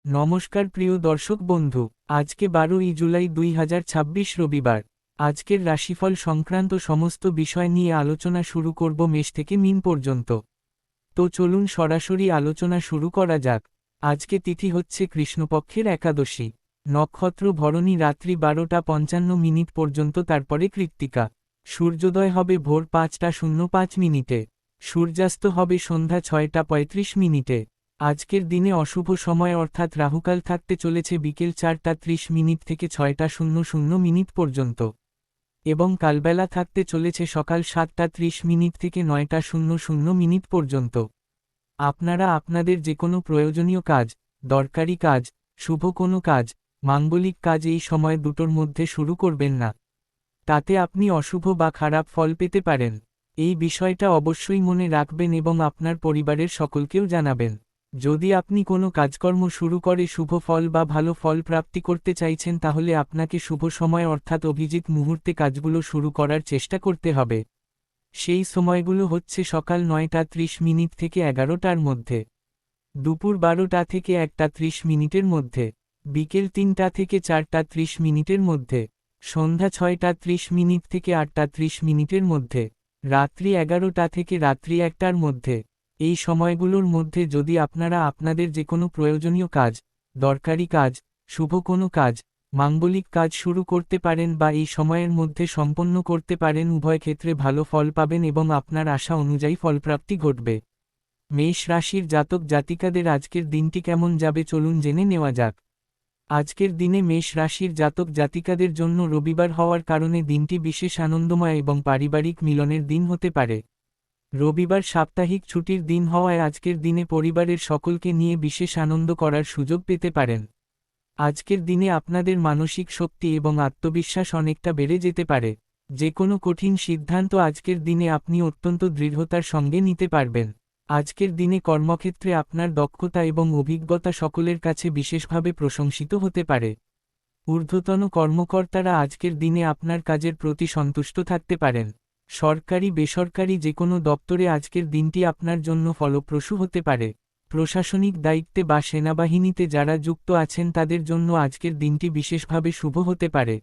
নমস্কার প্রিয় দর্শক বন্ধু, আজকে 12ই জুলাই 2026 রবিবার। আজকের রাশিফল সংক্রান্ত সমস্ত বিষয় নিয়ে আলোচনা শুরু করব মেষ থেকে মীন পর্যন্ত। তো চলুন সরাসরি আলোচনা শুরু করা যাক। আজকে তিথি হচ্ছে কৃষ্ণপক্ষের একাদশী। নক্ষত্র ভরণী রাত্রি 12টা 55 পর্যন্ত, তারপরে কৃত্তিকা। সূর্যোদয় হবে ভোর 5টা 05 সূর্যাস্ত হবে সন্ধ্যা 6টা 35। আজকের দিনে অশুভ সময় অর্থাৎ রাহুকাল থাকতে চলেছে বিকেল 4টা 30 থেকে 6টা 00 পর্যন্ত, এবং কালবেলা থাকতে চলেছে সকাল 7টা 30 থেকে 9টা 00 পর্যন্ত। আপনারা আপনাদের যে কোনো প্রয়োজনীয় কাজ, দরকারি কাজ, শুভ কোনো কাজ, মাঙ্গলিক কাজ এই সময় দুটোর মধ্যে শুরু করবেন না। তাতে আপনি অশুভ বা খারাপ ফল পেতে পারেন। এই বিষয়টা অবশ্যই মনে রাখবেন এবং আপনার পরিবারের সকলকেও জানাবেন। যদি আপনি কোনো কাজকর্ম শুরু করে শুভ ফল বা ভালো ফল প্রাপ্তি করতে চাইছেন, তাহলে আপনাকে শুভ সময় অর্থাৎ অভিজিৎ মুহূর্তে কাজগুলো শুরু করার চেষ্টা করতে হবে। সেই সময়গুলো হচ্ছে সকাল 9টা 30 থেকে 11টার মধ্যে, দুপুর 12টা থেকে 1টা 30 মধ্যে, বিকেল 3টা থেকে 4টা 30 মধ্যে, সন্ধ্যা 6টা 30 থেকে 8টা 30 মধ্যে, রাত্রি 11টা থেকে রাত্রি 1টার মধ্যে। এই সময়গুলোর মধ্যে যদি আপনারা আপনাদের যে কোনো প্রয়োজনীয় কাজ, দরকারি কাজ, শুভ কোনো কাজ, মাঙ্গলিক কাজ শুরু করতে পারেন বা এই সময়ের মধ্যে সম্পন্ন করতে পারেন, উভয় ক্ষেত্রে ভালো ফল পাবেন এবং আপনার আশা অনুযায়ী ফলপ্রাপ্তি ঘটবে। মেষ রাশির জাতক জাতিকাদের আজকের দিনটি কেমন যাবে চলুন জেনে নেওয়া যাক। আজকের দিনে মেষ রাশির জাতক জাতিকাদের জন্য রবিবার হওয়ার কারণে দিনটি বিশেষ আনন্দময় এবং পারিবারিক মিলনের দিন হতে পারে। রবিবার সাপ্তাহিক ছুটির দিন হওয়ায় আজকের দিনে পরিবারের সকলকে নিয়ে বিশেষ আনন্দ করার সুযোগ পেতে পারেন। আজকের দিনে আপনাদের মানসিক শক্তি এবং আত্মবিশ্বাস অনেকটা বেড়ে যেতে পারে। যে কোনো কঠিন সিদ্ধান্ত আজকের দিনে আপনি অত্যন্ত দৃঢ়তার সঙ্গে নিতে পারবেন। আজকের দিনে কর্মক্ষেত্রে আপনার দক্ষতা এবং অভিজ্ঞতা সকলের কাছে বিশেষভাবে প্রশংসিত হতে পারে। ঊর্ধ্বতন কর্মকর্তারা আজকের দিনে আপনার কাজের প্রতি সন্তুষ্ট থাকতে পারেন। সরকারি বেসরকারি যে কোনো দপ্তরে আজকের দিনটি আপনার জন্য ফলপ্রসূ হতে পারে। প্রশাসনিক দায়িত্বে বা সেনাবাহিনীতে যারা যুক্ত আছেন তাদের জন্য আজকের দিনটি বিশেষভাবে শুভ হতে পারে।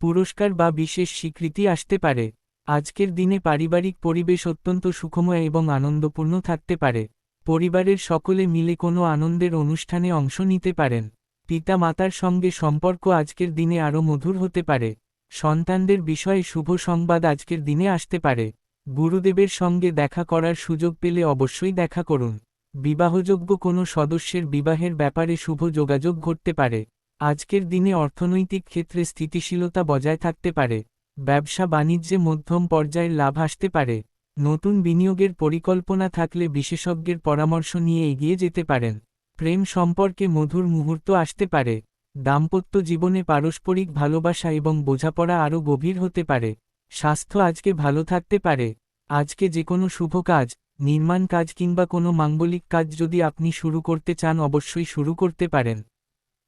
পুরস্কার বা বিশেষ স্বীকৃতি আসতে পারে। আজকের দিনে পারিবারিক পরিবেশ অত্যন্ত সুখময় এবং আনন্দপূর্ণ থাকতে পারে। পরিবারের সকলে মিলে কোনো আনন্দের অনুষ্ঠানে অংশ নিতে পারেন। পিতা মাতার সঙ্গে সম্পর্ক আজকের দিনে আরও মধুর হতে পারে। সন্তানদের বিষয়ে শুভ সংবাদ আজকের দিনে আসতে পারে। গুরুদেবের সঙ্গে দেখা করার সুযোগ পেলে অবশ্যই দেখা করুন। বিবাহযোগ্য কোনো সদস্যের বিবাহের ব্যাপারে শুভ যোগাযোগ ঘটতে পারে। আজকের দিনে অর্থনৈতিক ক্ষেত্রে স্থিতিশীলতা বজায় থাকতে পারে। ব্যবসা বাণিজ্যে মধ্যম পর্যায়ের লাভ আসতে পারে। নতুন বিনিয়োগের পরিকল্পনা থাকলে বিশেষজ্ঞের পরামর্শ নিয়ে এগিয়ে যেতে পারেন। প্রেম সম্পর্কে মধুর মুহূর্ত আসতে পারে। দাম্পত্য জীবনে পারস্পরিক ভালোবাসা এবং বোঝাপড়া আরও গভীর হতে পারে। স্বাস্থ্য আজকে ভালো থাকতে পারে। আজকে যে কোনো শুভ কাজ, নির্মাণ কাজ কিংবা কোনো মাঙ্গলিক কাজ যদি আপনি শুরু করতে চান, অবশ্যই শুরু করতে পারেন।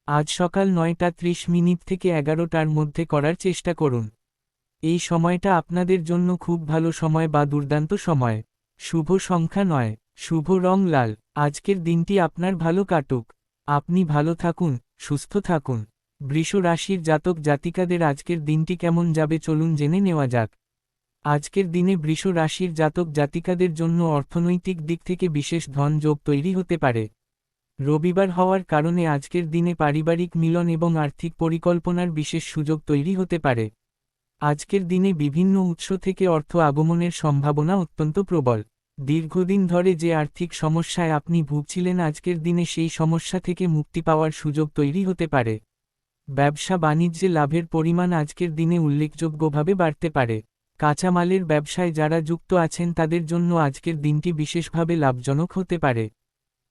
আজ সকাল 9টা 30 থেকে 11টার মধ্যে করার চেষ্টা করুন। এই সময়টা আপনাদের জন্য খুব ভালো সময় বা দুর্দান্ত সময়। শুভ সংখ্যা 9, শুভ রং লাল। আজকের দিনটি আপনার ভালো কাটুক। আপনি ভালো থাকুন, সুস্থ থাকুন। বৃষ রাশির জাতক জাতিকাদের আজকের দিনটি কেমন যাবে চলুন জেনে নেওয়া যাক। আজকের দিনে বৃষ রাশির জাতক জাতিকাদের জন্য অর্থনৈতিক দিক থেকে বিশেষ ধন যোগ তৈরি হতে পারে। রবিবার হওয়ার কারণে আজকের দিনে পারিবারিক মিলন এবং আর্থিক পরিকল্পনার বিশেষ সুযোগ তৈরি হতে পারে। আজকের দিনে বিভিন্ন উৎস থেকে অর্থ আগমনের সম্ভাবনা অত্যন্ত প্রবল। দীর্ঘদিন ধরে যে আর্থিক সমস্যায় আপনি ভুগছিলেন, আজকের দিনে সেই সমস্যা থেকে মুক্তি পাওয়ার সুযোগ তৈরি হতে পারে। ব্যবসা বাণিজ্যে লাভের পরিমাণ আজকের দিনে উল্লেখযোগ্যভাবে বাড়তে পারে। কাঁচামালের ব্যবসায় যারা যুক্ত আছেন তাদের জন্য আজকের দিনটি বিশেষভাবে লাভজনক হতে পারে।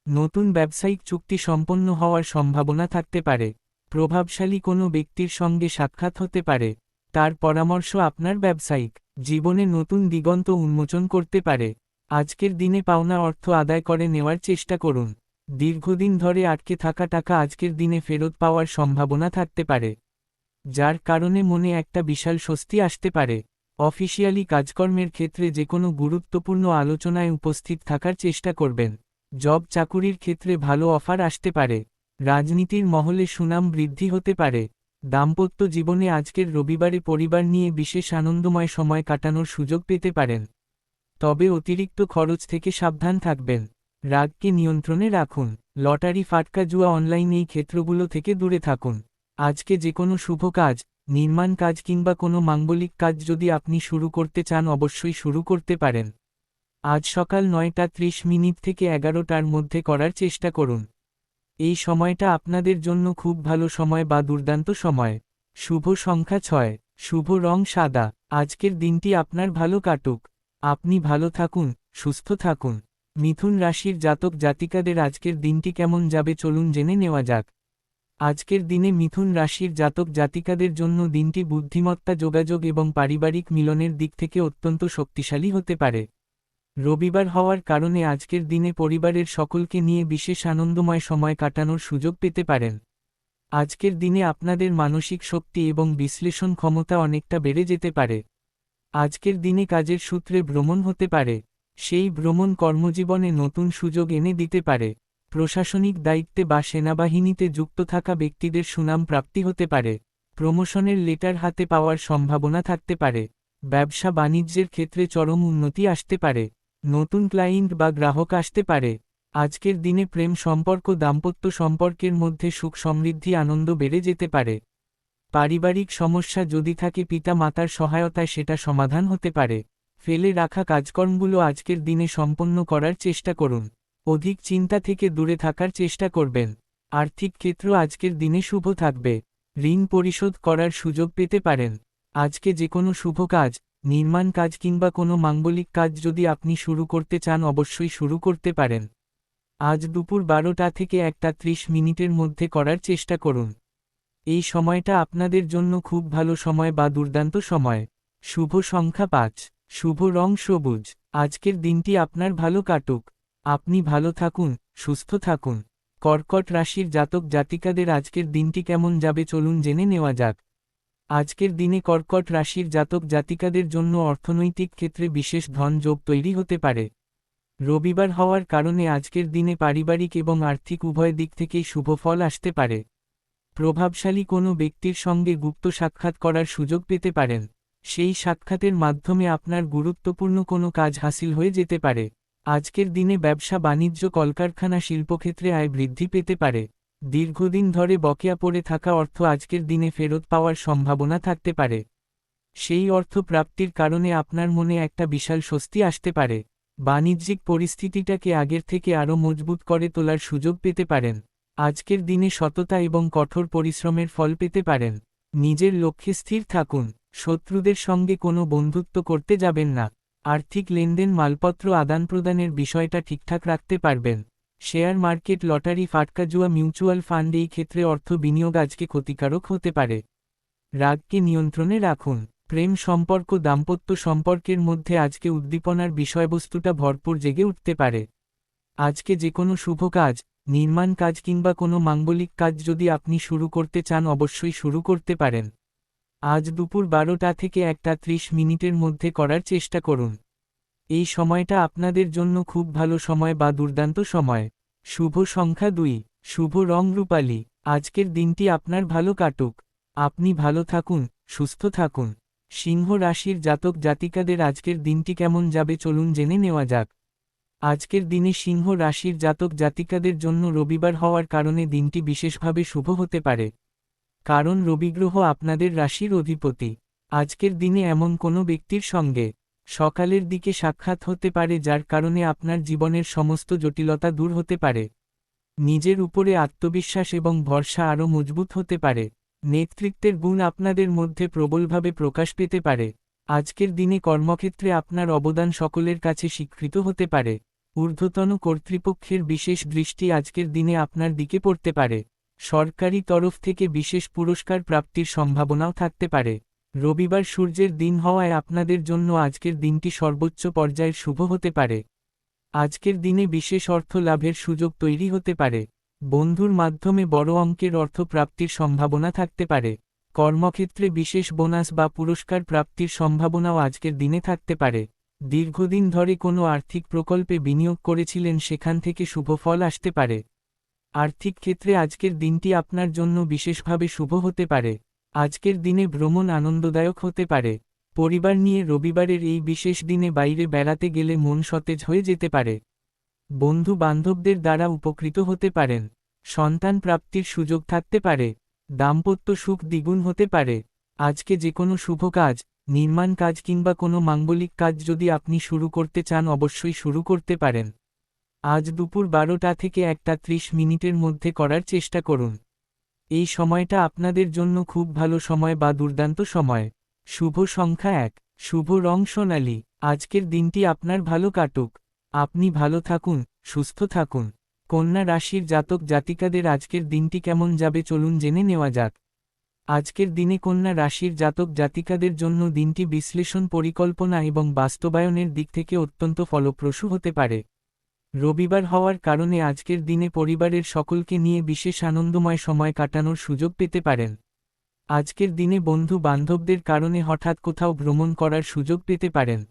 নতুন ব্যবসায়িক চুক্তি সম্পন্ন হওয়ার সম্ভাবনা থাকতে পারে। প্রভাবশালী কোনো ব্যক্তির সঙ্গে সাক্ষাৎ হতে পারে। তার পরামর্শ আপনার ব্যবসায়িক জীবনে নতুন দিগন্ত উন্মোচন করতে পারে। আজকের দিনে পাওনা অর্থ আদায় করে নেওয়ার চেষ্টা করুন। দীর্ঘদিন ধরে আটকে থাকা টাকা আজকের দিনে ফেরত পাওয়ার সম্ভাবনা থাকতে পারে, যার কারণে মনে একটা বিশাল স্বস্তি আসতে পারে। অফিসিয়ালি কাজকর্মের ক্ষেত্রে যে কোনো গুরুত্বপূর্ণ আলোচনায় উপস্থিত থাকার চেষ্টা করবেন। জব চাকুরির ক্ষেত্রে ভালো অফার আসতে পারে। রাজনীতির মহলে সুনাম বৃদ্ধি হতে পারে। দাম্পত্য জীবনে আজকের রবিবারে পরিবার নিয়ে বিশেষ আনন্দময় সময় কাটানোর সুযোগ পেতে পারেন। তবে অতিরিক্ত খরচ থেকে সাবধান থাকবেন। রাগকে নিয়ন্ত্রণে রাখুন। লটারি, ফাটকা, জুয়া, অনলাইন এই ক্ষেত্রগুলো থেকে দূরে থাকুন। আজকে যে কোনো শুভ কাজ, নির্মাণ কাজ কিংবা কোনো মাঙ্গলিক কাজ যদি আপনি শুরু করতে চান অবশ্যই শুরু করতে পারেন। আজ সকাল 9:30 থেকে 11টার মধ্যে করার চেষ্টা করুন। এই সময়টা আপনাদের জন্য খুব ভালো সময় বা দুর্দান্ত সময়। শুভ সংখ্যা 6। শুভ রং সাদা। আজকের দিনটি আপনার ভালো কাটুক। আপনি ভালো থাকুন, সুস্থ থাকুন। মিথুন রাশির জাতক জাতিকাদের আজকের দিনটি কেমন যাবে চলুন জেনে নেওয়া যাক। আজকের দিনে মিথুন রাশির জাতক জাতিকাদের জন্য দিনটি বুদ্ধিমত্তা, যোগাযোগ এবং পারিবারিক মিলনের দিক থেকে অত্যন্ত শক্তিশালী হতে পারে। রবিবার হওয়ার কারণে আজকের দিনে পরিবারের সকলকে নিয়ে বিশেষ আনন্দময় সময় কাটানোর সুযোগ পেতে পারেন। আজকের দিনে আপনাদের মানসিক শক্তি এবং বিশ্লেষণ ক্ষমতা অনেকটা বেড়ে যেতে পারে। আজকের দিনে কাজের সূত্রে ভ্রমণ হতে পারে। সেই ভ্রমণ কর্মজীবনে নতুন সুযোগ এনে দিতে পারে। প্রশাসনিক দায়িত্বে বা সেনাবাহিনীতে যুক্ত থাকা ব্যক্তিদের সুনাম প্রাপ্তি হতে পারে। প্রমোশনের লেটার হাতে পাওয়ার সম্ভাবনা থাকতে পারে। ব্যবসা বাণিজ্যের ক্ষেত্রে চরম উন্নতি আসতে পারে। নতুন ক্লায়েন্ট বা গ্রাহক আসতে পারে। আজকের দিনে প্রেম সম্পর্ক, দাম্পত্য সম্পর্কের মধ্যে সুখ, সমৃদ্ধি, আনন্দ বেড়ে যেতে পারে। পারিবারিক সমস্যা যদি থাকে পিতা মাতার সহায়তায় সেটা সমাধান হতে পারে। ফেলে রাখা কাজকর্মগুলো আজকের দিনে সম্পন্ন করার চেষ্টা করুন। অধিক চিন্তা থেকে দূরে থাকার চেষ্টা করবেন। আর্থিক ক্ষেত্র আজকের দিনে শুভ থাকবে। ঋণ পরিশোধ করার সুযোগ পেতে পারেন। আজকে যে কোনো শুভ কাজ, নির্মাণ কাজ কিংবা কোনো মাঙ্গলিক কাজ যদি আপনি শুরু করতে চান অবশ্যই শুরু করতে পারেন। আজ দুপুর 12টা থেকে 1:30 মধ্যে করার চেষ্টা করুন। এই সময়টা আপনাদের জন্য খুব ভালো সময় বা দুর্দান্ত সময়। শুভ সংখ্যা 5। শুভ রং সবুজ। আজকের দিনটি আপনার ভালো কাটুক। আপনি ভালো থাকুন, সুস্থ থাকুন। কর্কট রাশির জাতক জাতিকাদের আজকের দিনটি কেমন যাবে চলুন জেনে নেওয়া যাক। আজকের দিনে কর্কট রাশির জাতক জাতিকাদের জন্য অর্থনৈতিক ক্ষেত্রে বিশেষ ধন যোগ তৈরি হতে পারে। রবিবার হওয়ার কারণে আজকের দিনে পারিবারিক এবং আর্থিক উভয় দিক থেকেই শুভ ফল আসতে পারে। প্রভাবশালী কোনো ব্যক্তির সঙ্গে গুপ্ত সাক্ষাৎ করার সুযোগ পেতে পারেন। সেই সাক্ষাতের মাধ্যমে আপনার গুরুত্বপূর্ণ কোনো কাজ হাসিল হয়ে যেতে পারে। আজকের দিনে ব্যবসা বাণিজ্য, কলকারখানা, শিল্পক্ষেত্রে আয় বৃদ্ধি পেতে পারে। দীর্ঘদিন ধরে বকেয়া পড়ে থাকা অর্থ আজকের দিনে ফেরত পাওয়ার সম্ভাবনা থাকতে পারে। সেই অর্থ প্রাপ্তির কারণে আপনার মনে একটা বিশাল স্বস্তি আসতে পারে। বাণিজ্যিক পরিস্থিতিটাকে আগের থেকে আরও মজবুত করে তোলার সুযোগ পেতে পারেন। আজকের দিনে সততা এবং কঠোর পরিশ্রমের ফল পেতে পারেন। নিজের লক্ষ্যে স্থির থাকুন। শত্রুদের সঙ্গে কোনো বন্ধুত্ব করতে যাবেন না। আর্থিক লেনদেন, মালপত্র আদান-প্রদানের বিষয়টা ঠিকঠাক রাখতে পারবেন। শেয়ার মার্কেট, লটারি, ফাটকা, জুয়া, মিউচুয়াল ফান্ড এই ক্ষেত্রে অর্থ বিনিয়োগ আজকে ক্ষতিকারক হতে পারে। রাগকে নিয়ন্ত্রণে রাখুন। প্রেম সম্পর্ক, দাম্পত্য সম্পর্কের মধ্যে আজকে উদ্দীপনার বিষয়বস্তুটা ভরপুর জেগে উঠতে পারে। আজকে যে কোনো শুভ কাজ, নির্মাণ কাজ কিংবা কোনো মাঙ্গলিক কাজ যদি আপনি শুরু করতে চান অবশ্যই শুরু করতে পারেন। আজ দুপুর 12টা থেকে 1:30 মধ্যে করার চেষ্টা করুন। এই সময়টা আপনাদের জন্য খুব ভালো সময় বা দুর্দান্ত সময়। শুভ সংখ্যা 2। শুভ রং রূপালী। আজকের দিনটি আপনার ভালো কাটুক। আপনি ভালো থাকুন, সুস্থ থাকুন। সিংহ রাশির জাতক জাতিকাদের আজকের দিনটি কেমন যাবে চলুন জেনে নেওয়া যাক। আজকের দিনে সিংহ রাশির জাতক জাতিকাদের জন্য রবিবার হওয়ার কারণে দিনটি বিশেষভাবে শুভ হতে পারে। কারণ রবিগ্রহ আপনাদের রাশির অধিপতি। আজকের দিনে এমন কোনো ব্যক্তির সঙ্গে সকালের দিকে সাক্ষাৎ হতে পারে যার কারণে আপনার জীবনের সমস্ত জটিলতা দূর হতে পারে। নিজের উপরে আত্মবিশ্বাস এবং ভরসা আরও মজবুত হতে পারে। নেতৃত্বের গুণ আপনাদের মধ্যে প্রবলভাবে প্রকাশ পেতে পারে। আজকের দিনে কর্মক্ষেত্রে আপনার অবদান সকলের কাছে স্বীকৃত হতে পারে। ঊর্ধ্বতন কর্তৃপক্ষের বিশেষ দৃষ্টি আজকের দিনে আপনার দিকে পড়তে পারে। সরকারি তরফ থেকে বিশেষ পুরস্কার প্রাপ্তির সম্ভাবনাও থাকতে পারে। রবিবার সূর্যের দিন হওয়ায় আপনাদের জন্য আজকের দিনটি সর্বোচ্চ পর্যায়ের শুভ হতে পারে। আজকের দিনে বিশেষ অর্থ লাভের সুযোগ তৈরি হতে পারে। বন্ধুর মাধ্যমে বড় অঙ্কের অর্থ প্রাপ্তির সম্ভাবনা থাকতে পারে। কর্মক্ষেত্রে বিশেষ বোনাস বা পুরস্কার প্রাপ্তির সম্ভাবনাও আজকের দিনে থাকতে পারে। দীর্ঘদিন ধরে কোনো আর্থিক প্রকল্পে বিনিয়োগ করেছিলেন সেখান থেকে শুভ ফল আসতে পারে। আর্থিক ক্ষেত্রে আজকের দিনটি আপনার জন্য বিশেষভাবে শুভ হতে পারে। আজকের দিনে ভ্রমণ আনন্দদায়ক হতে পারে। পরিবার নিয়ে রবিবারের এই বিশেষ দিনে বাইরে বেড়াতে গেলে মন সতেজ হয়ে যেতে পারে। বন্ধু বান্ধবদের দ্বারা উপকৃত হতে পারেন। সন্তান প্রাপ্তির সুযোগ থাকতে পারে। দাম্পত্য সুখ দ্বিগুণ হতে পারে। আজকে যে কোনো শুভ কাজ, নির্মাণ কাজ কিংবা কোনো মাঙ্গলিক কাজ যদি আপনি শুরু করতে চান অবশ্যই শুরু করতে পারেন। আজ দুপুর 12টা থেকে 1টা 30 মিনিটের মধ্যে করার চেষ্টা করুন। এই সময়টা আপনাদের জন্য খুব ভালো সময় বা দুর্দান্ত সময়। শুভ সংখ্যা 1, শুভ রং সোনালী। আজকের দিনটি আপনার ভালো কাটুক। আপনি ভালো থাকুন, সুস্থ থাকুন। কন্যা রাশির জাতক জাতিকাদের আজকের দিনটি কেমন যাবে চলুন জেনে নেওয়া যাক। আজকের দিনে কন্যা রাশির জাতক জাতিকাদের জন্য দিনটি বিশ্লেষণ, পরিকল্পনা এবং বাস্তবায়নের দিক থেকে অত্যন্ত ফলপ্রসূ হতে পারে। রবিবার হওয়ার কারণে আজকের দিনে পরিবারের সকলকে নিয়ে বিশেষ আনন্দময় সময় কাটানোর সুযোগ পেতে পারেন। আজকের দিনে বন্ধু বান্ধবদের কারণে হঠাৎ কোথাও ভ্রমণ করার সুযোগ পেতে পারেন।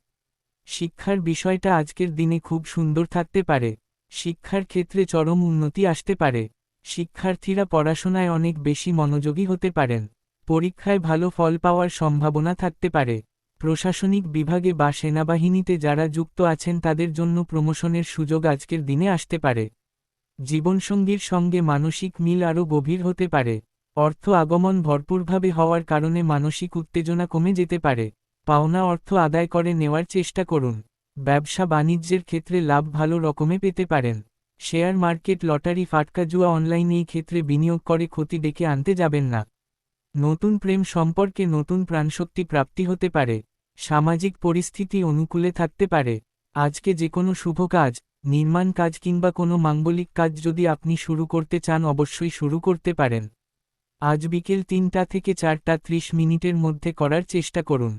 শিক্ষার বিষয়টা আজকের দিনে খুব সুন্দর থাকতে পারে। শিক্ষার ক্ষেত্রে চরম উন্নতি আসতে পারে। শিক্ষার্থীরা পড়াশোনায় অনেক বেশি মনোযোগী হতে পারেন। পরীক্ষায় ভালো ফল পাওয়ার সম্ভাবনা থাকতে পারে। প্রশাসনিক বিভাগে বা সেনাবাহিনীতে যারা যুক্ত আছেন তাদের জন্য প্রমোশনের সুযোগ আজকের দিনে আসতে পারে। জীবনসঙ্গীর সঙ্গে মানসিক মিল আরও গভীর হতে পারে। অর্থ আগমন ভরপুরভাবে হওয়ার কারণে মানসিক উত্তেজনা কমে যেতে পারে। পাওনা অর্থ আদায় করে নেওয়ার চেষ্টা করুন। ব্যবসা বাণিজ্যের ক্ষেত্রে লাভ ভালো রকমে পেতে পারেন। শেয়ার মার্কেট, লটারি, ফাটকা জুয়া, অনলাইন এই ক্ষেত্রে বিনিয়োগ করে ক্ষতি ডেকে আনতে যাবেন না। নতুন প্রেম সম্পর্কে নতুন প্রাণশক্তি প্রাপ্তি হতে পারে। সামাজিক পরিস্থিতি অনুকূলে থাকতে পারে। আজকে যে কোনো শুভ কাজ, নির্মাণ কাজ কিংবা কোনো মাঙ্গলিক কাজ যদি আপনি শুরু করতে চান অবশ্যই শুরু করতে পারেন। আজ বিকেল 3টা থেকে 4টা 30 মিনিটের মধ্যে করার চেষ্টা করুন।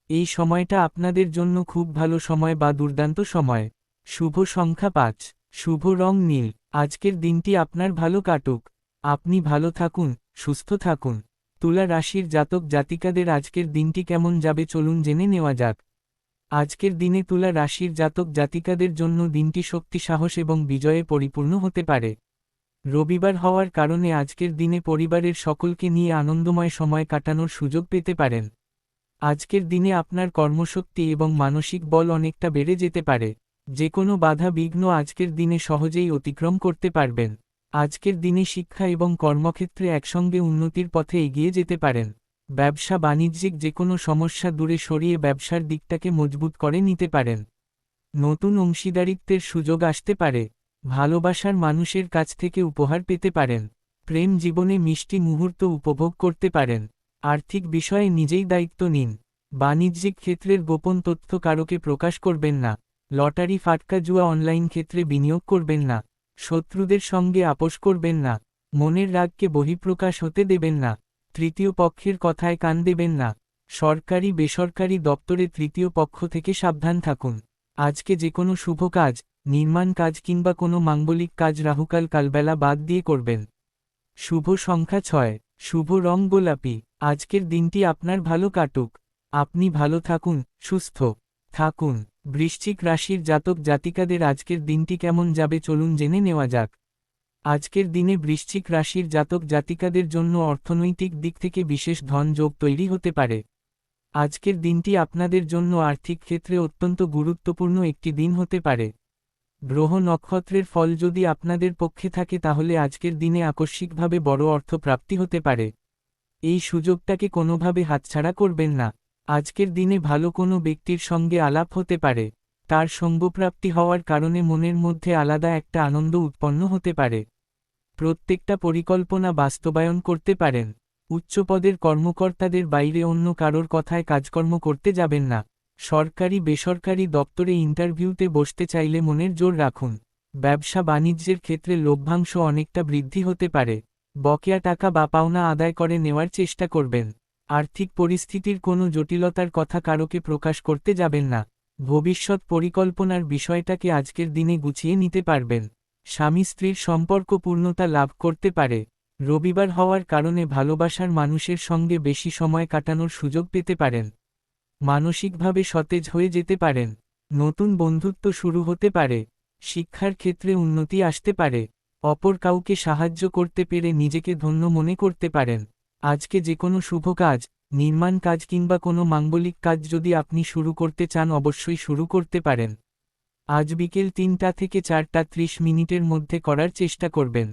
এই সময়টা আপনাদের জন্য খুব ভালো সময় বা দুর্দান্ত সময়। শুভ সংখ্যা 5, শুভ রং নীল। আজকের দিনটি আপনার ভালো কাটুক। আপনি ভালো থাকুন, সুস্থ থাকুন। তুলা রাশির জাতক জাতিকাদের আজকের দিনটি কেমন যাবে চলুন জেনে নেওয়া যাক। আজকের দিনে তুলা রাশির জাতক জাতিকাদের জন্য দিনটি শক্তি, সাহস এবং বিজয়ে পরিপূর্ণ হতে পারে। রবিবার হওয়ার কারণে আজকের দিনে পরিবারের সকলকে নিয়ে আনন্দময় সময় কাটানোর সুযোগ পেতে পারেন। আজকের দিনে আপনার কর্মশক্তি এবং মানসিক বল অনেকটা বেড়ে যেতে পারে। যে কোনো বাধা বিঘ্ন আজকের দিনে সহজেই অতিক্রম করতে পারবেন। আজকের দিনে শিক্ষা এবং কর্মক্ষেত্রে একসঙ্গে উন্নতির পথে এগিয়ে যেতে পারেন। ব্যবসা বাণিজ্যিক যে কোনো সমস্যা দূরে সরিয়ে ব্যবসার দিকটাকে মজবুত করে নিতে পারেন। নতুন অংশীদারিত্বের সুযোগ আসতে পারে। ভালোবাসার মানুষের কাছ থেকে উপহার পেতে পারেন। প্রেম জীবনে মিষ্টি মুহূর্ত উপভোগ করতে পারেন। আর্থিক বিষয়ে নিজেই দায়িত্ব নিন। বাণিজ্যিক ক্ষেত্রের গোপন তথ্য কারোকে প্রকাশ করবেন না। লটারি, ফাটকা জুয়া, অনলাইন ক্ষেত্রে বিনিয়োগ করবেন না। শত্রুদের সঙ্গে আপোষ করবেন না। মনের রাগকে বহিঃপ্রকাশ হতে দেবেন না। তৃতীয় পক্ষের কথায় কান দেবেন না। সরকারি বেসরকারি দপ্তরে তৃতীয় পক্ষ থেকে সাবধান থাকুন। আজকে যে কোনো শুভ কাজ, নির্মাণ কাজ কিংবা কোনো মাঙ্গলিক কাজ রাহুকাল কালবেলা বাদ দিয়ে করবেন। শুভ সংখ্যা 6, শুভ রং গোলাপি। আজকের দিনটি আপনার ভালো কাটুক। আপনি ভালো থাকুন, সুস্থ থাকুন। বৃশ্চিক রাশির জাতক জাতিকাদের আজকের দিনটি কেমন যাবে চলুন জেনে নেওয়া যাক। আজকের দিনে বৃশ্চিক রাশির জাতক জাতিকাদের জন্য অর্থনৈতিক দিক থেকে বিশেষ ধন যোগ তৈরি হতে পারে। আজকের দিনটি আপনাদের জন্য আর্থিক ক্ষেত্রে অত্যন্ত গুরুত্বপূর্ণ একটি দিন হতে পারে। গ্রহ নক্ষত্রের ফল যদি আপনাদের পক্ষে থাকে তাহলে আজকের দিনে আকস্মিকভাবে বড় অর্থ প্রাপ্তি হতে পারে। এই সুযোগটাকে কোনোভাবে হাতছাড়া করবেন না। আজকের দিনে ভালো কোনো ব্যক্তির সঙ্গে আলাপ হতে পারে। তার সঙ্গপ্রাপ্তি হওয়ার কারণে মনের মধ্যে আলাদা একটা আনন্দ উৎপন্ন হতে পারে। প্রত্যেকটা পরিকল্পনা বাস্তবায়ন করতে পারেন। উচ্চপদের কর্মকর্তাদের বাইরে অন্য কারোর কথায় কাজকর্ম করতে যাবেন না। সরকারি বেসরকারি দপ্তরে ইন্টারভিউতে বসতে চাইলে মনের জোর রাখুন। ব্যবসা বাণিজ্যের ক্ষেত্রে লভ্যাংশ অনেকটা বৃদ্ধি হতে পারে। বকেয়া টাকা বা পাওনা আদায় করে নেওয়ার চেষ্টা করবেন। আর্থিক পরিস্থিতির কোনো জটিলতার কথা কারোকে প্রকাশ করতে যাবেন না। ভবিষ্যৎ পরিকল্পনার বিষয়টাকে আজকের দিনে গুছিয়ে নিতে পারবেন। স্বামী স্ত্রীর সম্পর্ক পূর্ণতা লাভ করতে পারে। রবিবার হওয়ার কারণে ভালোবাসার মানুষের সঙ্গে বেশি সময় কাটানোর সুযোগ পেতে পারেন। মানসিকভাবে সতেজ হয়ে যেতে পারেন। নতুন বন্ধুত্ব শুরু হতে পারে। শিক্ষার ক্ষেত্রে উন্নতি আসতে পারে। অপর কাউকে সাহায্য করতে পেরে নিজেকে ধন্য মনে করতে পারেন। আজকে যে কোনো শুভ কাজ, নির্মাণ কাজ কিংবা কোনো মাঙ্গলিক কাজ যদি আপনি শুরু করতে চান অবশ্যই শুরু করতে পারেন। আজ বিকেল ৩টা থেকে ৪:৩০ মধ্যে করার চেষ্টা করবেন।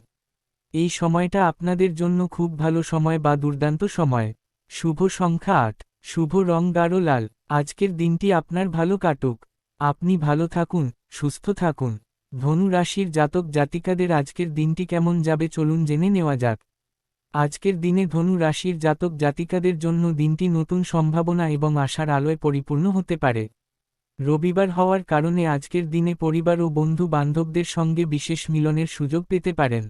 এই সময়টা আপনাদের জন্য খুব ভালো সময় বা দুর্দান্ত সময়। শুভ সংখ্যা ৮, শুভ রং গাঢ় লাল। আজকের দিনটি আপনার ভালো কাটুক। আপনি ভালো থাকুন, সুস্থ থাকুন। ধনু রাশির জাতক জাতিকাদের আজকের দিনটি কেমন যাবে চলুন জেনে নেওয়া যাক। আজকের দিনে ধনু রাশির জাতক জাতিকাদের জন্য দিনটি নতুন সম্ভাবনা এবং আশার আলোয় পরিপূর্ণ হতে পারে। রবিবার হওয়ার কারণে আজকের দিনে পরিবার ও বন্ধু বান্ধবদের সঙ্গে বিশেষ মিলনের সুযোগ পেতে পারেন।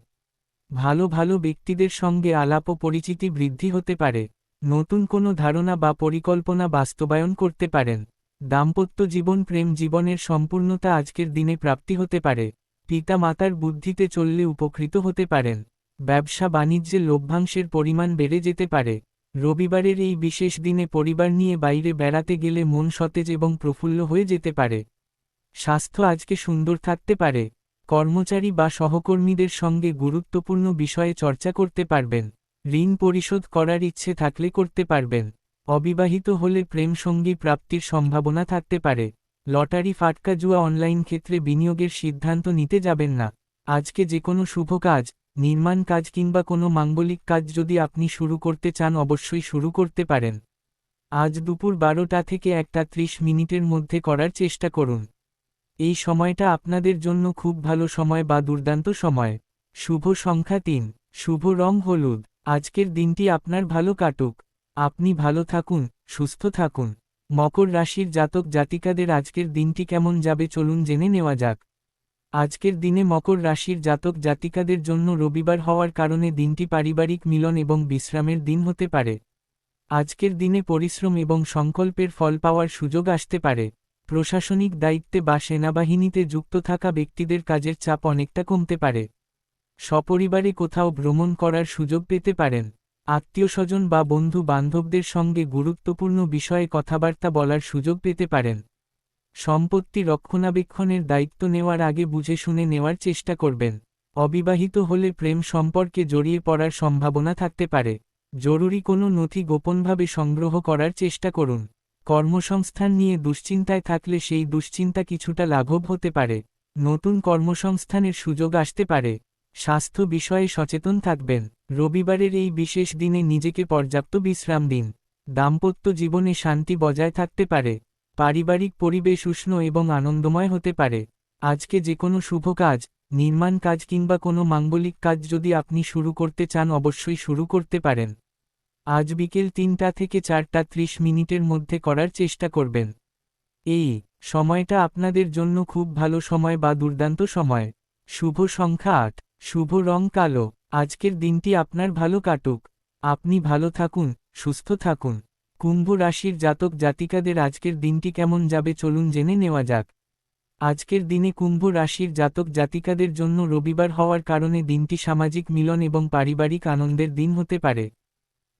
ভালো ভালো ব্যক্তিদের সঙ্গে আলাপ ও পরিচিতি বৃদ্ধি হতে পারে। নতুন কোনো ধারণা বা পরিকল্পনা বাস্তবায়ন করতে পারেন। দাম্পত্য জীবন প্রেম জীবনের সম্পূর্ণতা আজকের দিনে প্রাপ্তি হতে পারে। পিতা মাতার বুদ্ধিতে চললে উপকৃত হতে পারেন। ব্যবসা বাণিজ্যে লভ্যাংশের পরিমাণ বেড়ে যেতে পারে। রবিবারের এই বিশেষ দিনে পরিবার নিয়ে বাইরে বেড়াতে গেলে মন সতেজ এবং প্রফুল্ল হয়ে যেতে পারে। স্বাস্থ্য আজকে সুন্দর থাকতে পারে। কর্মচারী বা সহকর্মীদের সঙ্গে গুরুত্বপূর্ণ বিষয়ে চর্চা করতে পারবেন। ঋণ পরিশোধ করার ইচ্ছে থাকলে করতে পারবেন। অবিবাহিত হলে প্রেমসঙ্গী প্রাপ্তির সম্ভাবনা থাকতে পারে। লটারি ফাটকা জুয়া অনলাইন ক্ষেত্রে বিনিয়োগের সিদ্ধান্ত নিতে যাবেন না। আজকে যে কোনো শুভ কাজ, নির্মাণ কাজ কিংবা কোনো মাঙ্গলিক কাজ যদি আপনি শুরু করতে চান অবশ্যই শুরু করতে পারেন। আজ দুপুর 12টা থেকে 1:30 মধ্যে করার চেষ্টা করুন। এই সময়টা আপনাদের জন্য খুব ভালো সময় বা দুর্দান্ত সময়। শুভ সংখ্যা 3, শুভ রং হলুদ। আজকের দিনটি আপনার ভালো কাটুক। আপনি ভালো থাকুন, সুস্থ থাকুন। মকর রাশির জাতক জাতিকাদের আজকের দিনটি কেমন যাবে চলুন জেনে নেওয়া যাক। আজকের দিনে মকর রাশির জাতক জাতিকাদের জন্য রবিবার হওয়ার কারণে দিনটি পারিবারিক মিলন এবং বিশ্রামের দিন হতে পারে। আজকের দিনে পরিশ্রম এবং সংকল্পের ফল পাওয়ার সুযোগ আসতে পারে। প্রশাসনিক দায়িত্বে বা সেনাবাহিনীতে যুক্ত থাকা ব্যক্তিদের কাজের চাপ অনেকটা কমতে পারে। সপরিবারে কোথাও ভ্রমণ করার সুযোগ পেতে পারেন। আত্মীয়স্বজন বা বন্ধু বান্ধবদের সঙ্গে গুরুত্বপূর্ণ বিষয়ে কথাবার্তা বলার সুযোগ পেতে পারেন। সম্পত্তি রক্ষণাবেক্ষণের দায়িত্ব নেওয়ার আগে বুঝে শুনে নেওয়ার চেষ্টা করবেন। অবিবাহিত হলে প্রেম সম্পর্কে জড়িয়ে পড়ার সম্ভাবনা থাকতে পারে। জরুরি কোনো নথি গোপনভাবে সংগ্রহ করার চেষ্টা করুন। কর্মসংস্থান নিয়ে দুশ্চিন্তায় থাকলে সেই দুশ্চিন্তা কিছুটা লাঘব হতে পারে। নতুন কর্মসংস্থানের সুযোগ আসতে পারে। স্বাস্থ্য বিষয়ে সচেতন থাকবেন। রবিবারের এই বিশেষ দিনে নিজেকে পর্যাপ্ত বিশ্রাম দিন। দাম্পত্য জীবনে শান্তি বজায় থাকতে পারে। পারিবারিক পরিবেশ উষ্ণ এবং আনন্দময় হতে পারে। আজকে যে কোনো শুভ কাজ, নির্মাণ কাজ কিংবা কোনো মাঙ্গলিক কাজ যদি আপনি শুরু করতে চান অবশ্যই শুরু করতে পারেন। আজ বিকেল 3টা থেকে 4:30 মধ্যে করার চেষ্টা করবেন। এই সময়টা আপনাদের জন্য খুব ভালো সময় বা দুর্দান্ত সময়। শুভ সংখ্যা 8, শুভ রং কালো। আজকের দিনটি আপনার ভালো কাটুক। আপনি ভালো থাকুন, সুস্থ থাকুন। কুম্ভ রাশির জাতক জাতিকাদের আজকের দিনটি কেমন যাবে চলুন জেনে নেওয়া যাক। আজকের দিনে কুম্ভ রাশির জাতক জাতিকাদের জন্য রবিবার হওয়ার কারণে দিনটি সামাজিক মিলন এবং পারিবারিক আনন্দের দিন হতে পারে।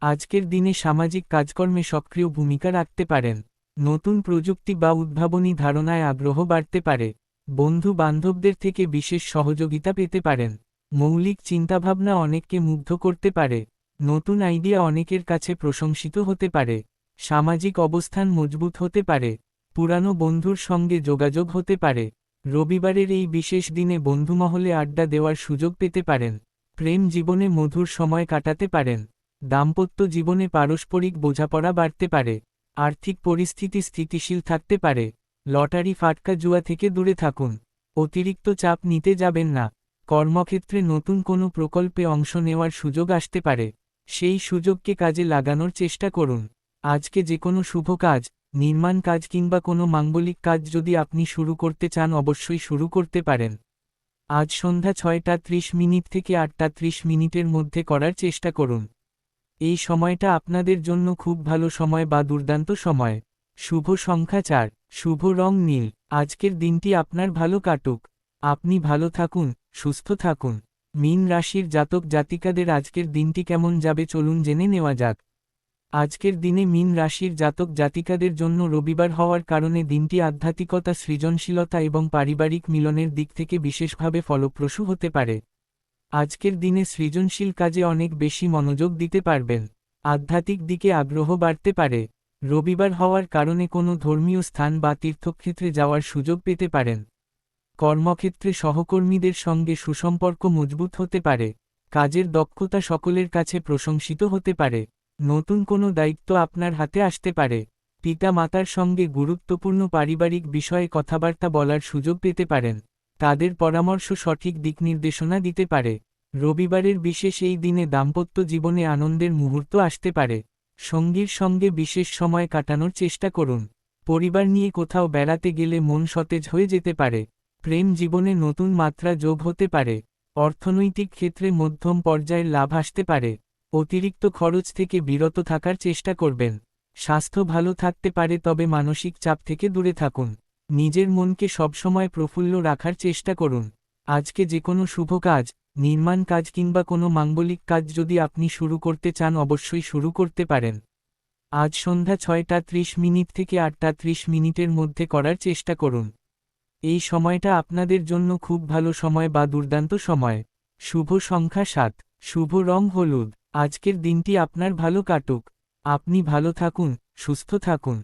আজকের দিনে সামাজিক কাজকর্মে সক্রিয় ভূমিকা রাখতে পারেন। নতুন প্রযুক্তি বা উদ্ভাবনী ধারণায় আগ্রহ বাড়তে পারে। বন্ধু বান্ধবদের থেকে বিশেষ সহযোগিতা পেতে পারেন। মৌলিক চিন্তাভাবনা অনেককে মুগ্ধ করতে পারে। নতুন আইডিয়া অনেকের কাছে প্রশংসিত হতে পারে। সামাজিক অবস্থান মজবুত হতে পারে। পুরানো বন্ধুর সঙ্গে যোগাযোগ হতে পারে। রবিবারের এই বিশেষ দিনে বন্ধুমহলে আড্ডা দেওয়ার সুযোগ পেতে পারেন। প্রেম জীবনে মধুর সময় কাটাতে পারেন। দাম্পত্য জীবনে পারস্পরিক বোঝাপড়া বাড়তে পারে। আর্থিক পরিস্থিতি স্থিতিশীল থাকতে পারে। লটারি ফাটকা জুয়া থেকে দূরে থাকুন। অতিরিক্ত চাপ নিতে যাবেন না। কর্মক্ষেত্রে নতুন কোনো প্রকল্পে অংশ নেওয়ার সুযোগ আসতে পারে। সেই সুযোগকে কাজে লাগানোর চেষ্টা করুন। আজকে যে কোনো শুভ কাজ, নির্মাণ কাজ কিংবা কোনো মাঙ্গলিক কাজ যদি আপনি শুরু করতে চান অবশ্যই শুরু করতে পারেন। আজ সন্ধ্যা 6:30 থেকে 8:30 মধ্যে করার চেষ্টা করুন। এই সময়টা আপনাদের জন্য খুব ভালো সময় বা দুর্দান্ত সময়। শুভ সংখ্যা 4, শুভ রং নীল। আজকের দিনটি আপনার ভালো কাটুক। আপনি ভালো থাকুন, সুস্থ থাকুন। মীন রাশির জাতক জাতিকাদের আজকের দিনটি কেমন যাবে চলুন জেনে নেওয়া যাক। আজকের দিনে মীন রাশির জাতক জাতিকাদের জন্য রবিবার হওয়ার কারণে দিনটি আধ্যাত্মিকতা সৃজনশীলতা এবং পারিবারিক মিলনের দিক থেকে বিশেষভাবে ফলপ্রসূ হতে পারে। আজকের দিনে সৃজনশীল কাজে অনেক বেশি মনোযোগ দিতে পারবেন। আধ্যাত্মিক দিকে আগ্রহ বাড়তে পারে। রবিবার হওয়ার কারণে কোনো ধর্মীয় স্থান বা তীর্থক্ষেত্রে যাওয়ার সুযোগ পেতে পারেন। কর্মক্ষেত্রে সহকর্মীদের সঙ্গে সুসম্পর্ক মজবুত হতে পারে। কাজের দক্ষতা সকলের কাছে প্রশংসিত হতে পারে। নতুন কোনো দায়িত্ব আপনার হাতে আসতে পারে। পিতা মাতার সঙ্গে গুরুত্বপূর্ণ পারিবারিক বিষয়ে কথাবার্তা বলার সুযোগ পেতে পারেন। তাদের পরামর্শ সঠিক দিক নির্দেশনা দিতে পারে। রবিবারের বিশেষ এই দিনে দাম্পত্য জীবনে আনন্দের মুহূর্ত আসতে পারে। সঙ্গীর সঙ্গে বিশেষ সময় কাটানোর চেষ্টা করুন। পরিবার নিয়ে কোথাও বেড়াতে গেলে মন সতেজ হয়ে যেতে পারে। প্রেম জীবনে নতুন মাত্রা যোগ হতে পারে। অর্থনৈতিক ক্ষেত্রে মধ্যম পর্যায়ের লাভ আসতে পারে। অতিরিক্ত খরচ থেকে বিরত থাকার চেষ্টা করবেন। স্বাস্থ্য ভালো থাকতে পারে, তবে মানসিক চাপ থেকে দূরে থাকুন। নিজের মনকে সবসময় প্রফুল্ল রাখার চেষ্টা করুন। আজকে যে কোনো শুভ কাজ, নির্মাণ কাজ কিংবা কোনো মাঙ্গলিক কাজ যদি আপনি শুরু করতে চান, অবশ্যই শুরু করতে পারেন। আজ সন্ধ্যা 6:30 থেকে 8:30 মধ্যে করার চেষ্টা করুন। এই সময়টা আপনাদের জন্য খুব ভালো সময় বা দুর্দান্ত সময়। শুভ সংখ্যা 7, শুভ রং হলুদ। আজকের দিনটি আপনার ভালো কাটুক। আপনি ভালো থাকুন, সুস্থ থাকুন।